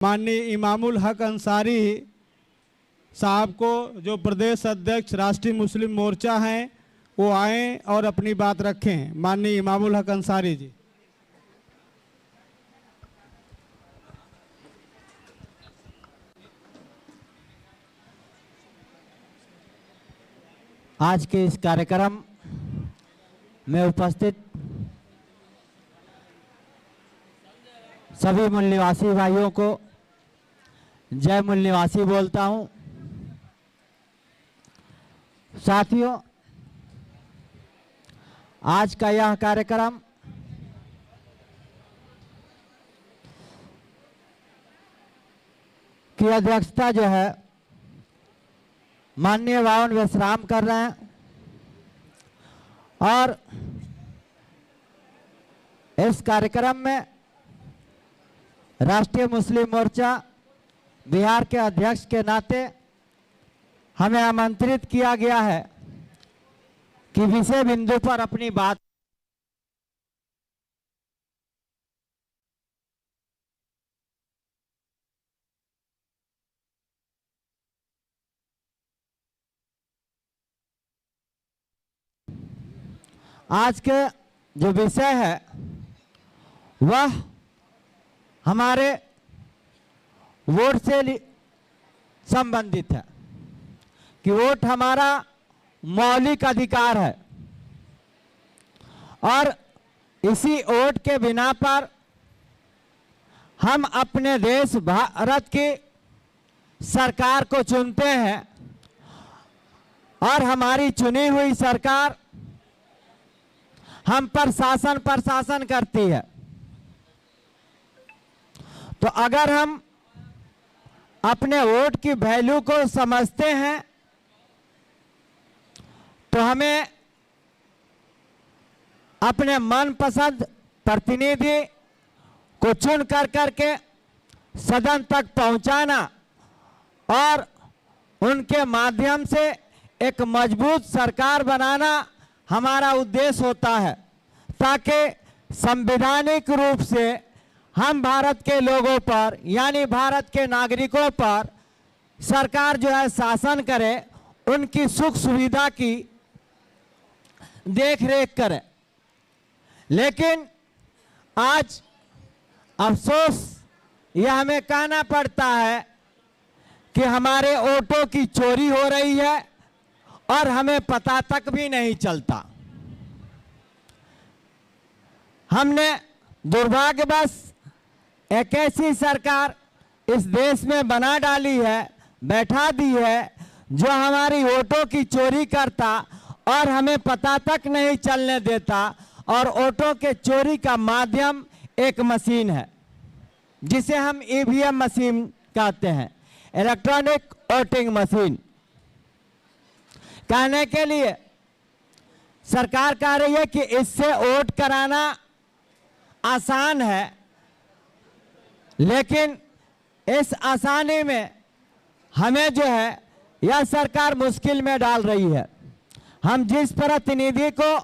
माननीय इमामुल हक अंसारी साहब को, जो प्रदेश अध्यक्ष राष्ट्रीय मुस्लिम मोर्चा हैं, वो आएँ और अपनी बात रखें। माननीय इमामुल हक अंसारी जी। आज के इस कार्यक्रम में उपस्थित सभी मूल निवासी भाइयों को जय मूल निवासी बोलता हूं। साथियों, आज का यह कार्यक्रम की अध्यक्षता जो है माननीय बावन विश्राम कर रहे हैं और इस कार्यक्रम में राष्ट्रीय मुस्लिम मोर्चा बिहार के अध्यक्ष के नाते हमें आमंत्रित किया गया है कि विषय बिंदु पर अपनी बात आज के जो विषय है वह हमारे वोट से संबंधित है कि वोट हमारा मौलिक अधिकार है और इसी वोट के बिना पर हम अपने देश भारत की सरकार को चुनते हैं और हमारी चुनी हुई सरकार हम पर शासन प्रशासन करती है। तो अगर हम अपने वोट की वैल्यू को समझते हैं तो हमें अपने मनपसंद प्रतिनिधि को चुन कर करके सदन तक पहुंचाना और उनके माध्यम से एक मजबूत सरकार बनाना हमारा उद्देश्य होता है, ताकि संवैधानिक रूप से हम भारत के लोगों पर यानी भारत के नागरिकों पर सरकार जो है शासन करे, उनकी सुख सुविधा की देख रेख करे। लेकिन आज अफसोस यह हमें कहना पड़ता है कि हमारे वोटों की चोरी हो रही है और हमें पता तक भी नहीं चलता। हमने दुर्भाग्यवश एक ऐसी सरकार इस देश में बना डाली है, बैठा दी है, जो हमारी वोटों की चोरी करता और हमें पता तक नहीं चलने देता। और वोटों के चोरी का माध्यम एक मशीन है जिसे हम ईवीएम मशीन कहते हैं, इलेक्ट्रॉनिक वोटिंग मशीन। कहने के लिए सरकार कह रही है कि इससे वोट कराना आसान है, लेकिन इस आसानी में हमें जो है यह सरकार मुश्किल में डाल रही है। हम जिस प्रतिनिधि को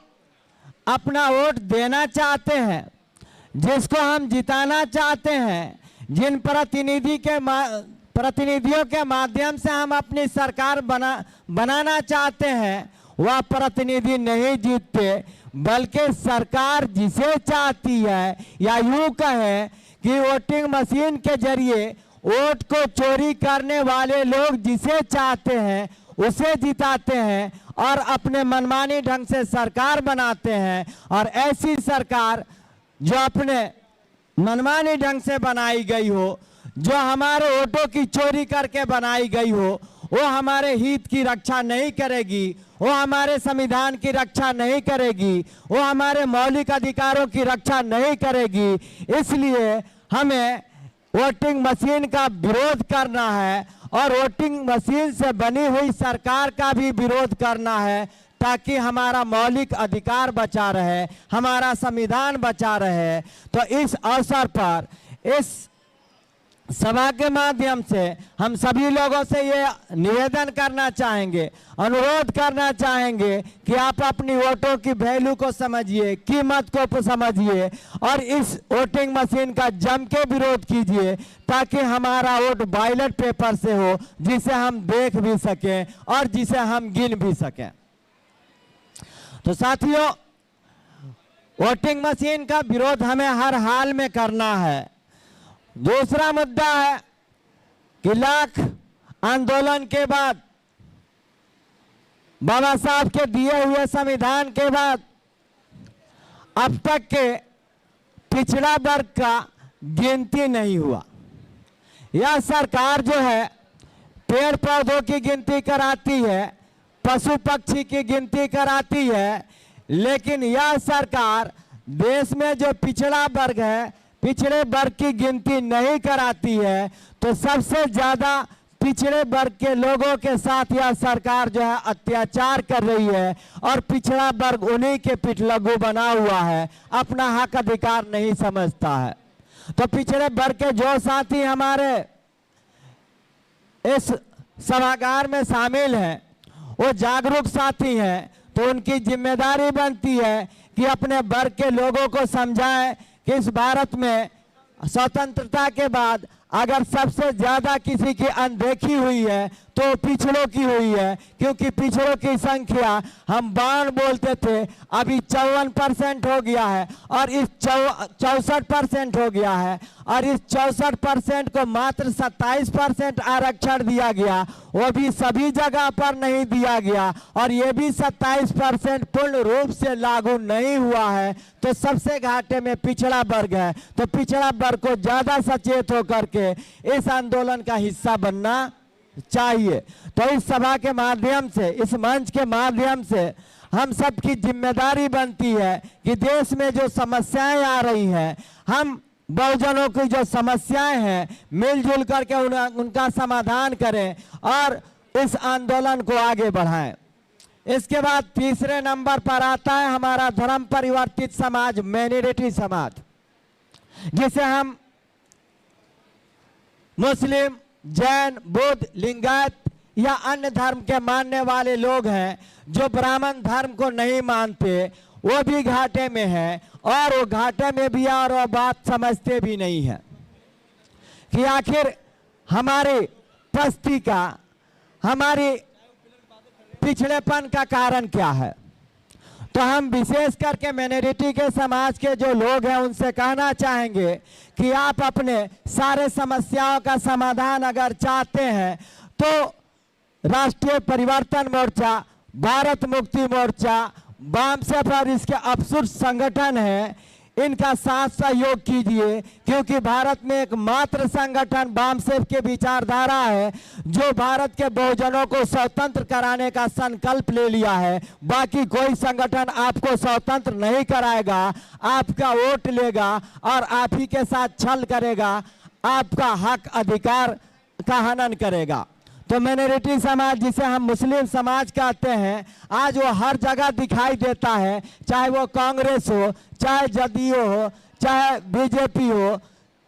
अपना वोट देना चाहते हैं, जिसको हम जिताना चाहते हैं, जिन प्रतिनिधियों के माध्यम से हम अपनी सरकार बनाना चाहते हैं, वह प्रतिनिधि नहीं जीतते, बल्कि सरकार जिसे चाहती है, या यूं कहें कि वोटिंग मशीन के जरिए वोट को चोरी करने वाले लोग जिसे चाहते हैं उसे जिताते हैं और अपने मनमानी ढंग से सरकार बनाते हैं। और ऐसी सरकार जो अपने मनमानी ढंग से बनाई गई हो, जो हमारे वोटों की चोरी करके बनाई गई हो, वो हमारे हित की रक्षा नहीं करेगी, वो हमारे संविधान की रक्षा नहीं करेगी, वो हमारे मौलिक अधिकारों की रक्षा नहीं करेगी। इसलिए हमें वोटिंग मशीन का विरोध करना है और वोटिंग मशीन से बनी हुई सरकार का भी विरोध करना है, ताकि हमारा मौलिक अधिकार बचा रहे, हमारा संविधान बचा रहे। तो इस अवसर पर इस सभा के माध्यम से हम सभी लोगों से ये निवेदन करना चाहेंगे, अनुरोध करना चाहेंगे कि आप अपनी वोटों की वैल्यू को समझिए, कीमत को समझिए और इस वोटिंग मशीन का जम के विरोध कीजिए, ताकि हमारा वोट बैलेट पेपर से हो, जिसे हम देख भी सकें और जिसे हम गिन भी सकें। तो साथियों, वोटिंग मशीन का विरोध हमें हर हाल में करना है। दूसरा मुद्दा है कि लाख आंदोलन के बाद, बाबा साहब के दिए हुए संविधान के बाद अब तक के पिछड़ा वर्ग का गिनती नहीं हुआ। यह सरकार जो है पेड़ पौधों की गिनती कराती है, पशु पक्षी की गिनती कराती है, लेकिन यह सरकार देश में जो पिछड़ा वर्ग है, पिछड़े वर्ग की गिनती नहीं कराती है। तो सबसे ज्यादा पिछड़े वर्ग के लोगों के साथ यह सरकार जो है अत्याचार कर रही है और पिछड़ा वर्ग उन्हीं के पिछलग्गू बना हुआ है, अपना हक अधिकार नहीं समझता है। तो पिछड़े वर्ग के जो साथी हमारे इस सभागार में शामिल हैं, वो जागरूक साथी हैं, तो उनकी जिम्मेदारी बनती है कि अपने वर्ग के लोगों को समझाएं कि इस भारत में स्वतंत्रता के बाद अगर सबसे ज्यादा किसी की अनदेखी हुई है तो पिछड़ों की हुई है, क्योंकि पिछड़ों की संख्या हम 52 बोलते थे, अभी 54% हो गया है और इस 64% हो गया है और इस 64% को मात्र 27% आरक्षण दिया गया, वो भी सभी जगह पर नहीं दिया गया और ये भी 27% पूर्ण रूप से लागू नहीं हुआ है। तो सबसे घाटे में पिछड़ा वर्ग है। तो पिछड़ा वर्ग को ज्यादा सचेत होकर के इस आंदोलन का हिस्सा बनना चाहिए। तो इस सभा के माध्यम से, इस मंच के माध्यम से हम सबकी जिम्मेदारी बनती है कि देश में जो समस्याएं आ रही हैं, हम बहुजनों की जो समस्याएं हैं मिलजुल करके उनका समाधान करें और इस आंदोलन को आगे बढ़ाएं। इसके बाद तीसरे नंबर पर आता है हमारा धर्म परिवर्तित समाज, माइनॉरिटी समाज, जिसे हम मुस्लिम, जैन, बुद्ध, लिंगायत या अन्य धर्म के मानने वाले लोग हैं। जो ब्राह्मण धर्म को नहीं मानते वो भी घाटे में है और वो घाटे में भी और वो बात समझते भी नहीं है कि आखिर हमारी पस्ती का, हमारी पिछड़ेपन का कारण क्या है। तो हम विशेष करके माइनॉरिटी के समाज के जो लोग हैं उनसे कहना चाहेंगे कि आप अपने सारे समस्याओं का समाधान अगर चाहते हैं तो राष्ट्रीय परिवर्तन मोर्चा, भारत मुक्ति मोर्चा, वामसेफ और इसके अपसुर संगठन है, इनका साथ सहयोग कीजिए, क्योंकि भारत में एकमात्र संगठन वामसेफ के विचारधारा है जो भारत के बहुजनों को स्वतंत्र कराने का संकल्प ले लिया है। बाकी कोई संगठन आपको स्वतंत्र नहीं कराएगा, आपका वोट लेगा और आप ही के साथ छल करेगा, आपका हक अधिकार का हनन करेगा। तो माइनॉरिटी समाज, जिसे हम मुस्लिम समाज कहते हैं, आज वो हर जगह दिखाई देता है, चाहे वो कांग्रेस हो, चाहे जदयू हो, चाहे बीजेपी हो,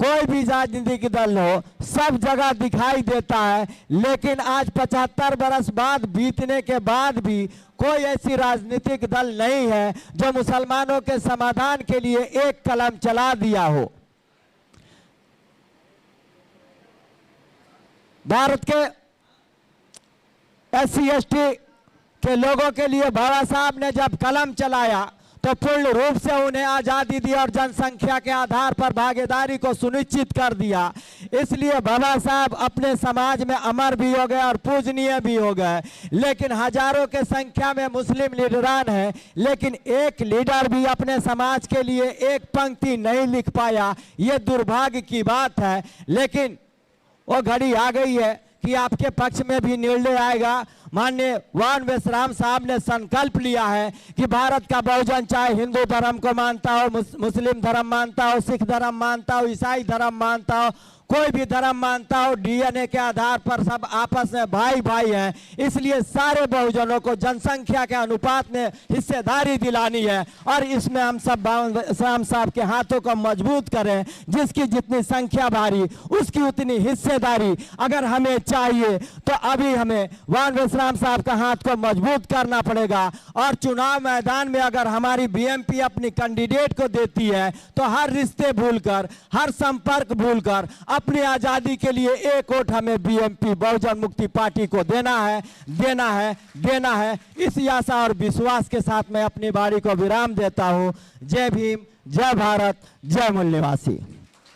कोई भी राजनीतिक दल हो, सब जगह दिखाई देता है। लेकिन आज 75 बरस बाद बीतने के बाद भी कोई ऐसी राजनीतिक दल नहीं है जो मुसलमानों के समाधान के लिए एक कलम चला दिया हो। भारत के SC/ST के लोगों के लिए बाबा साहब ने जब कलम चलाया तो पूर्ण रूप से उन्हें आज़ादी दी और जनसंख्या के आधार पर भागीदारी को सुनिश्चित कर दिया। इसलिए बाबा साहब अपने समाज में अमर भी हो गए और पूजनीय भी हो गए। लेकिन हजारों के संख्या में मुस्लिम लीडरान हैं, लेकिन एक लीडर भी अपने समाज के लिए एक पंक्ति नहीं लिख पाया। ये दुर्भाग्य की बात है। लेकिन वो घड़ी आ गई है कि आपके पक्ष में भी निर्णय आएगा। माननीय वान वेशराम साहब ने संकल्प लिया है कि भारत का बहुजन चाहे हिंदू धर्म को मानता हो, मुस्लिम धर्म मानता हो, सिख धर्म मानता हो, ईसाई धर्म मानता हो, कोई भी धर्म मानता हो, डीएनए के आधार पर सब आपस में भाई भाई हैं। इसलिए सारे बहुजनों को जनसंख्या के अनुपात में हिस्सेदारी दिलानी है और इसमें हम साहब के हाथों को मजबूत करें। जिसकी जितनी संख्या भारी उसकी उतनी हिस्सेदारी अगर हमें चाहिए तो अभी हमें वान विश्राम साहब का हाथ को मजबूत करना पड़ेगा। और चुनाव मैदान में अगर हमारी बीएमपी अपनी कैंडिडेट को देती है तो हर रिश्ते भूलकर, हर संपर्क भूलकर अपनी आजादी के लिए एक वोट हमें बीएमपी बहुजन मुक्ति पार्टी को देना है। इस आशा और विश्वास के साथ मैं अपनी बारी को विराम देता हूं। जय भीम, जय भारत, जय मूल निवासी।